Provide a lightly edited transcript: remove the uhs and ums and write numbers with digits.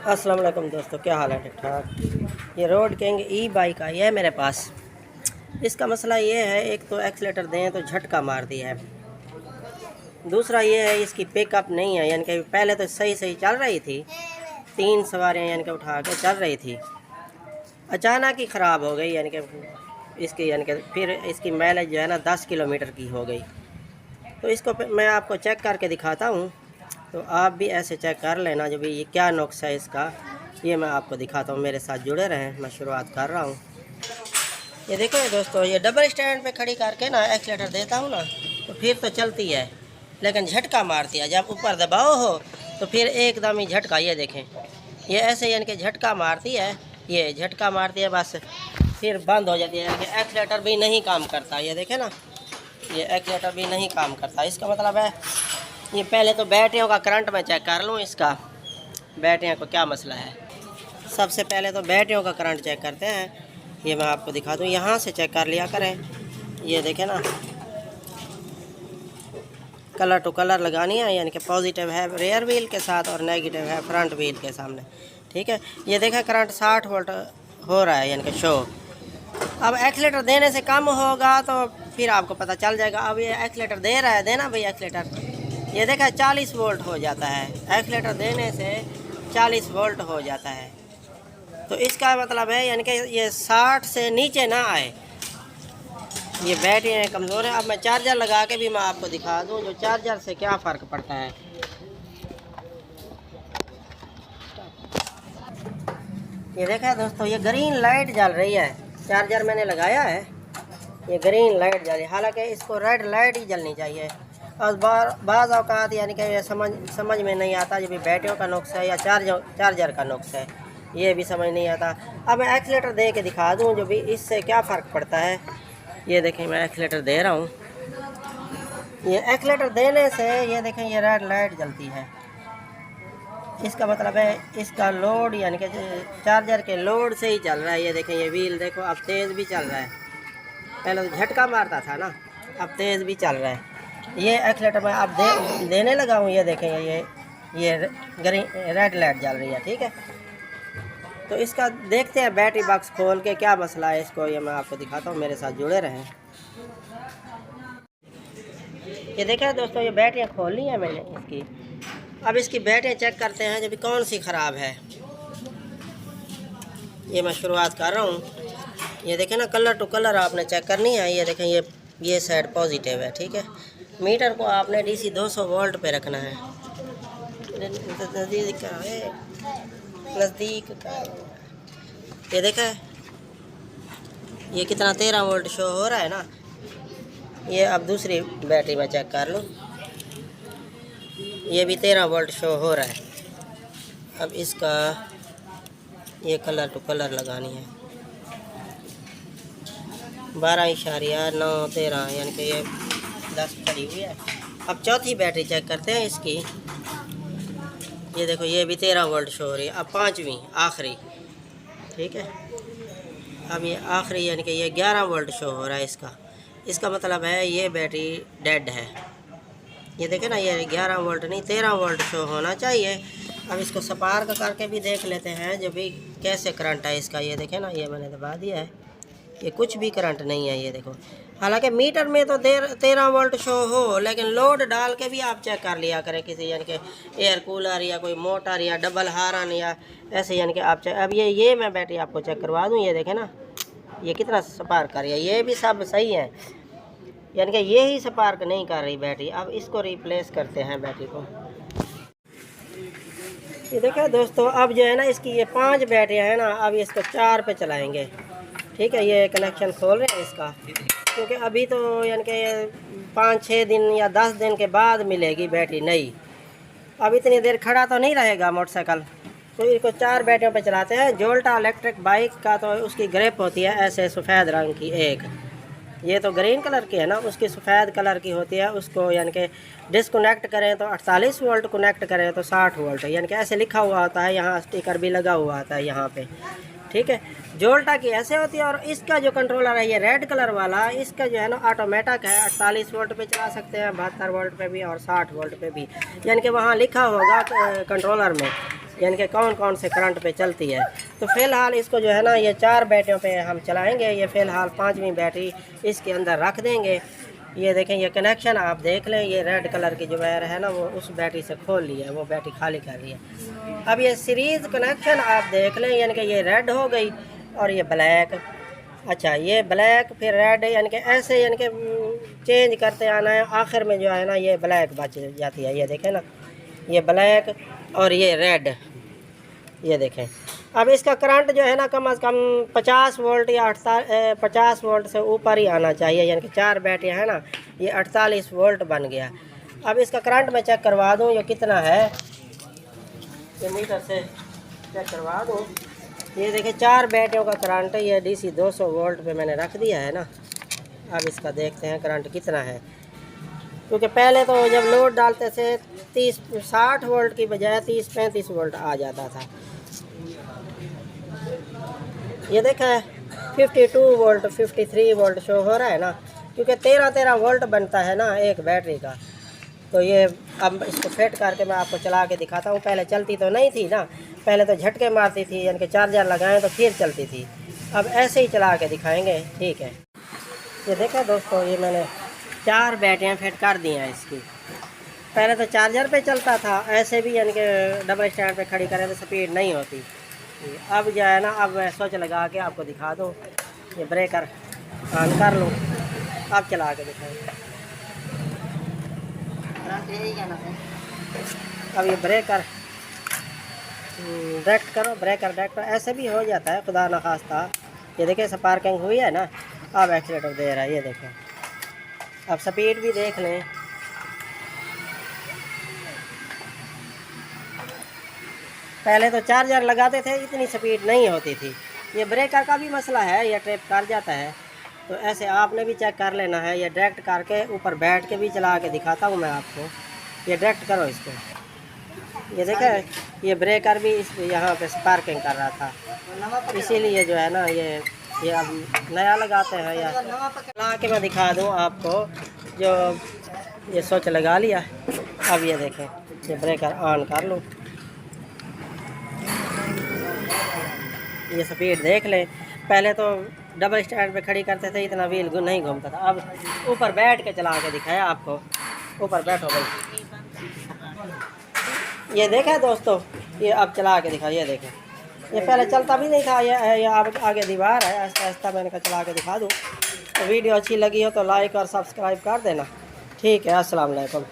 अस्सलाम वालेकुम दोस्तों, क्या हाल है? ठीक ठाक। ये रोड किंग ई बाइक आई है मेरे पास। इसका मसला ये है, एक तो एक्सीलेटर दें तो झटका मार दिया है। दूसरा ये है इसकी पिकअप नहीं है, यानी कि पहले तो सही सही चल रही थी, 3 सवारियाँ यानी कि उठा के चल रही थी, अचानक ही ख़राब हो गई। यानी कि इसकी फिर इसकी माइलेज जो है ना 10 किलोमीटर की हो गई। तो इसको मैं आपको चेक करके दिखाता हूँ, तो आप भी ऐसे चेक कर लेना जो भी ये क्या नुक्स है इसका, ये मैं आपको दिखाता हूँ। मेरे साथ जुड़े रहें, मैं शुरुआत कर रहा हूँ। ये देखो दोस्तों, ये डबल स्टैंड पे खड़ी करके ना एक्सीलेटर देता हूँ ना, तो फिर तो चलती है, लेकिन झटका मारती है। जब ऊपर दबाव हो तो फिर एकदम ही झटका, ये देखें, ये ऐसे यानी कि झटका मारती है, ये झटका मारती है, बस फिर बंद हो जाती है। यानी कि एक्सीलेटर भी नहीं काम करता, ये देखें ना, ये एक्सीलेटर भी नहीं काम करता। इसका मतलब है ये पहले तो बैटरियों का करंट मैं चेक कर लूँ, इसका बैटरियों को क्या मसला है। सबसे पहले तो बैटरियों का करंट चेक करते हैं, ये मैं आपको दिखा दूँ, यहाँ से चेक कर लिया करें। ये देखें ना, कलर टू कलर लगानी है, यानी कि पॉजिटिव है रेयर व्हील के साथ और नेगेटिव है फ्रंट व्हील के सामने। ठीक है, ये देखें करंट 60 वोल्ट हो रहा है, यानी कि शो। अब एक्सीलेटर देने से कम होगा तो फिर आपको पता चल जाएगा। अब ये एक्सीलेटर दे रहा है, देना भाई एक्सीलेटर, ये देखा 40 वोल्ट हो जाता है, एक्सीलेटर देने से 40 वोल्ट हो जाता है। तो इसका मतलब है यानी कि ये 60 से नीचे ना आए। ये बैटरी कमज़ोर है। अब मैं चार्जर लगा के भी मैं आपको दिखा दूं, जो चार्जर से क्या फ़र्क पड़ता है। ये देखा दोस्तों, ये ग्रीन लाइट जल रही है, चार्जर मैंने लगाया है, ये ग्रीन लाइट जल रही है, हालांकि इसको रेड लाइट ही जलनी चाहिए। और बाज़ औक़ात यानी कि ये समझ में नहीं आता, जब बैटरियों का नुक्स है या चार्जर का नुक्स है, ये भी समझ नहीं आता। अब मैं एक्सीलेटर दे के दिखा दूं जो भी इससे क्या फ़र्क पड़ता है। ये देखें, मैं एक्सीलेटर दे रहा हूँ, ये एक्सीलेटर देने से ये देखें ये रेड लाइट जलती है। इसका मतलब है इसका लोड यानी कि चार्जर के लोड से ही चल रहा है। ये देखें, ये व्हील देखो अब तेज़ भी चल रहा है, पहले तो झटका मारता था ना, अब तेज़ भी चल रहा है। ये एक्सीलेटर मैं अब देने लगा हूँ, ये देखें ये ग्रीन रेड लाइट जल रही है। ठीक है, तो इसका देखते हैं बैटरी बॉक्स खोल के क्या मसला है इसको, ये मैं आपको दिखाता हूँ, मेरे साथ जुड़े रहें। ये देखें दोस्तों, ये बैटरियाँ खोल ली है मैंने इसकी। अब इसकी बैटरियाँ चेक करते हैं जब कौन सी ख़राब है। ये मैं शुरुआत कर रहा हूँ। ये देखें ना, कलर टू कलर आपने चेक करनी है। ये देखें, ये साइड पॉजिटिव है। ठीक है, मीटर को आपने DC 200 वोल्ट पे रखना है। नज़दीक का ये देखा है, ये कितना 13 वोल्ट शो हो रहा है ना। ये अब दूसरी बैटरी में चेक कर लूँ, ये भी 13 वोल्ट शो हो रहा है। अब इसका ये कलर टू कलर लगानी है, 12.913 यानी कि ये 10 पड़ी हुई है। अब चौथी बैटरी चेक करते हैं इसकी। ये देखो, ये भी 13 वोल्ट शो हो रही है। अब पांचवी आखिरी, ठीक है, अब ये आखिरी यानी कि ये 11 वोल्ट शो हो रहा है इसका मतलब है ये बैटरी डेड है। ये देखें ना, ये 11 वोल्ट नहीं 13 वोल्ट शो होना चाहिए। अब इसको स्पार्क करके भी देख लेते हैं जो भी कैसे करंट है इसका। ये देखें ना, ये मैंने दबा दिया है, ये कुछ भी करंट नहीं है। ये देखो, हालांकि मीटर में तो 13 वोल्ट शो हो, लेकिन लोड डाल के भी आप चेक कर लिया करें किसी यानी कि एयर कूलर या कोई मोटर या डबल हारन या ऐसे, यानी कि आप चेक। अब ये मैं बैटरी आपको चेक करवा दूं। ये देखें ना, ये कितना स्पार्क कर रही है, ये भी सब सही है, यानी कि ये ही स्पार्क नहीं कर रही बैटरी। अब इसको रिप्लेस करते हैं बैटरी को। ये देखा दोस्तों, अब जो है ना इसकी ये 5 बैटरियाँ हैं ना, अब इसको 4 पे चलाएँगे। ठीक है, ये कनेक्शन खोल रहे हैं इसका, क्योंकि अभी तो यानी कि 5-6 दिन या 10 दिन के बाद मिलेगी बैटरी नई। अब इतनी देर खड़ा तो नहीं रहेगा मोटरसाइकिल, तो इसको 4 बैटरियों पे चलाते हैं। जोल्टा इलेक्ट्रिक बाइक का तो उसकी ग्रिप होती है ऐसे सफ़ेद रंग की एक, ये तो ग्रीन कलर की है ना, उसकी सफ़ेद कलर की होती है। उसको यानी कि डिसकनेक्ट करें तो 48 वोल्ट, कनेक्ट करें तो 60 वोल्ट, यानी कि ऐसे लिखा हुआ होता है, यहाँ स्टिकर भी लगा हुआ आता है यहाँ पे। ठीक है, जोल्टा की ऐसे होती है। और इसका जो कंट्रोलर है ये रेड कलर वाला, इसका जो है ना ऑटोमेटिक है, 48 वोल्ट पे चला सकते हैं, 72 वोल्ट पे भी और 60 वोल्ट पे भी, यानी कि वहाँ लिखा होगा कंट्रोलर में यानी कि कौन कौन से करंट पे चलती है। तो फ़िलहाल इसको जो है ना ये 4 बैटरियों पे हम चलाएंगे। ये फ़िलहाल 5वीं बैटरी इसके अंदर रख देंगे। ये देखें, ये कनेक्शन आप देख लें, ये रेड कलर की जो वायर है ना वो उस बैटरी से खोल ली है, वो बैटरी खाली कर रही है। अब ये सीरीज़ कनेक्शन आप देख लें, यानी कि ये रेड हो गई और ये ब्लैक। अच्छा, ये ब्लैक फिर रेड, यानी कि ऐसे यानी कि चेंज करते आना है। आखिर में जो है ना ये ब्लैक बच जाती है। ये देखें ना, ये ब्लैक और ये रेड, ये देखें। अब इसका करंट जो है ना कम से कम 50 वोल्ट या 50 वोल्ट से ऊपर ही आना चाहिए। यानी कि 4 बैटरियाँ हैं ना, ये 48 वोल्ट बन गया। अब इसका करंट मैं चेक करवा दूँ ये कितना है, ये मीटर से चेक करवा दूँ। ये देखें 4 बैटरियों का करंट, ये DC 200 वोल्ट पे मैंने रख दिया है ना। अब इसका देखते हैं करंट कितना है, क्योंकि पहले तो जब लोड डालते थे 60 वोल्ट की बजाय 30-35 वोल्ट आ जाता था। ये देखा है 52 वोल्ट 53 वोल्ट शो हो रहा है ना, क्योंकि 13 वोल्ट बनता है ना एक बैटरी का। तो ये अब इसको फिट करके मैं आपको चला के दिखाता हूँ। पहले चलती तो नहीं थी ना, पहले तो झटके मारती थी, यानी कि चार्जर लगाएं तो फिर चलती थी। अब ऐसे ही चला के दिखाएंगे, ठीक है। ये देखा दोस्तों, ये मैंने 4 बैटरियाँ फिट कर दी हैं इसकी। पहले तो चार्जर पे चलता था ऐसे भी, यानी कि डबल स्टैंड पे खड़ी करें तो स्पीड नहीं होती। अब जो है ना, अब मैं स्विच लगा के आपको दिखा दूँ। ये ब्रेकर ऑन कर लूँ, अब चला के दिखाएँ। अब ये ब्रेकर डायरेक्ट करो, ब्रेकर डायरेक्ट करो, ऐसे भी हो जाता है खुदा न खास्ता। ये देखें स्पार्किंग हुई है ना, अब एक्सीलेटर दे रहा है। ये देखें, अब स्पीड भी देख लें। पहले तो चार्जर लगाते थे, इतनी स्पीड नहीं होती थी। ये ब्रेकर का भी मसला है, ये ट्रिप कर जाता है। तो ऐसे आपने भी चेक कर लेना है। ये डायरेक्ट करके ऊपर बैठ के भी चला के दिखाता हूँ मैं आपको। ये डायरेक्ट करो इसको, ये देखा है ये ब्रेकर भी इस यहाँ पे स्पार्किंग कर रहा था, इसीलिए जो है ना ये अब नया लगाते हैं। या लगा के मैं दिखा दूँ आपको, जो ये स्विच लगा लिया। अब ये देखें, ये ब्रेकर ऑन कर लूँ, ये स्पीड देख लें। पहले तो डबल स्टैंड पे खड़ी करते थे, इतना व्हील नहीं घूमता था। अब ऊपर बैठ के चला के दिखाया आपको, ऊपर बैठो भाई। ये देखा दोस्तों, ये अब चला के दिखा, ये देखें, ये पहले चलता भी नहीं था। ये अब आगे दीवार है, आहिस्ता आहिस्ता मैंने कहा चला के दिखा दूँ। तो वीडियो अच्छी लगी हो तो लाइक और सब्सक्राइब कर देना, ठीक है। अस्सलाम वालेकुम।